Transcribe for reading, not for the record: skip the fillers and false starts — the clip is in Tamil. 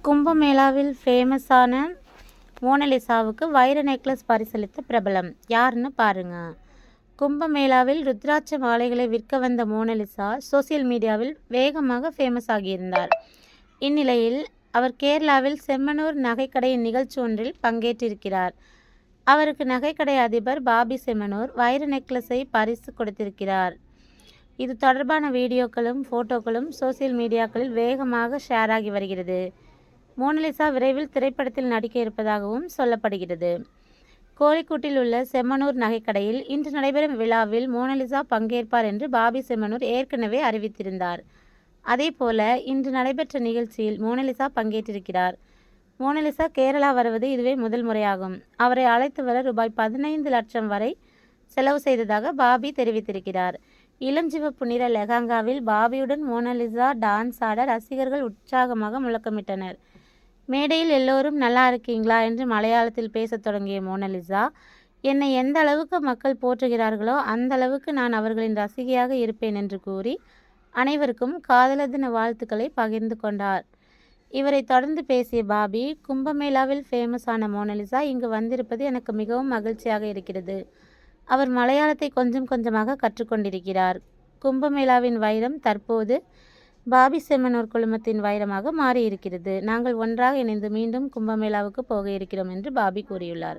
கும்பமேளாவில் ஃபேமஸான மோனலிசாவுக்கு வைர நெக்லஸ் பரிசளித்த பிரபலம் யாருன்னு பாருங்க. கும்பமேளாவில் ருத்ராட்ச மாலைகளை விற்க வந்த மோனலிசா சோசியல் மீடியாவில் வேகமாக ஃபேமஸ் ஆகியிருந்தார். இந்நிலையில் அவர் கேரளாவில் செம்மனூர் நகைக்கடையின் நிகழ்ச்சி ஒன்றில் பங்கேற்றிருக்கிறார். அவருக்கு நகைக்கடை அதிபர் பாபி செம்மனூர் வைர நெக்லஸை பரிசு கொடுத்திருக்கிறார். இது தொடர்பான வீடியோக்களும் போட்டோக்களும் சோசியல் மீடியாக்களில் வேகமாக ஷேர் ஆகி வருகிறது. மோனலிசா விரைவில் திரைப்படத்தில் நடிக்க இருப்பதாகவும் சொல்லப்படுகிறது. கோழிக்கூட்டில் உள்ள செம்மனூர் நகைக்கடையில் இன்று நடைபெறும் விழாவில் மோனலிசா பங்கேற்பார் என்று பாபி செம்மனூர் ஏற்கனவே அறிவித்திருந்தார். அதேபோல இன்று நடைபெற்ற நிகழ்ச்சியில் மோனலிசா பங்கேற்றிருக்கிறார். மோனலிசா கேரளா வருவது இதுவே முதல் முறையாகும். அவரை அழைத்து வர ரூபாய் 15 லட்சம் வரை செலவு செய்ததாக பாபி தெரிவித்திருக்கிறார். இளஞ்சிவப்பு நிற லெஹங்காவில் பாபியுடன் மோனலிசா டான்ஸ் ஆட ரசிகர்கள் உற்சாகமாக முழக்கமிட்டனர். மேடையில் எல்லோரும் நல்லா இருக்கீங்களா என்று மலையாளத்தில் பேசத் தொடங்கிய மோனலிசா, என்னை எந்த அளவுக்கு மக்கள் போற்றுகிறார்களோ அந்த அளவுக்கு நான் அவர்களின் ரசிகையாக இருப்பேன் என்று கூறி அனைவருக்கும் காதலர் தின வாழ்த்துக்களை பகிர்ந்து கொண்டார். இவரை தொடர்ந்து பேசிய பாபி, கும்பமேளாவில் ஃபேமஸான மோனலிசா இங்கு வந்திருப்பது எனக்கு மிகவும் மகிழ்ச்சியாக இருக்கிறது. அவர் மலையாளத்தை கொஞ்சம் கொஞ்சமாக கற்றுக்கொண்டிருக்கிறார். கும்பமேளாவின் வைரம் தற்போது பாபி செம்மனூர் குழுமத்தின் வைரமாக மாறியிருக்கிறது. நாங்கள் ஒன்றாக இணைந்து மீண்டும் கும்பமேளாவுக்கு போக இருக்கிறோம் என்று பாபி கூறியுள்ளார்.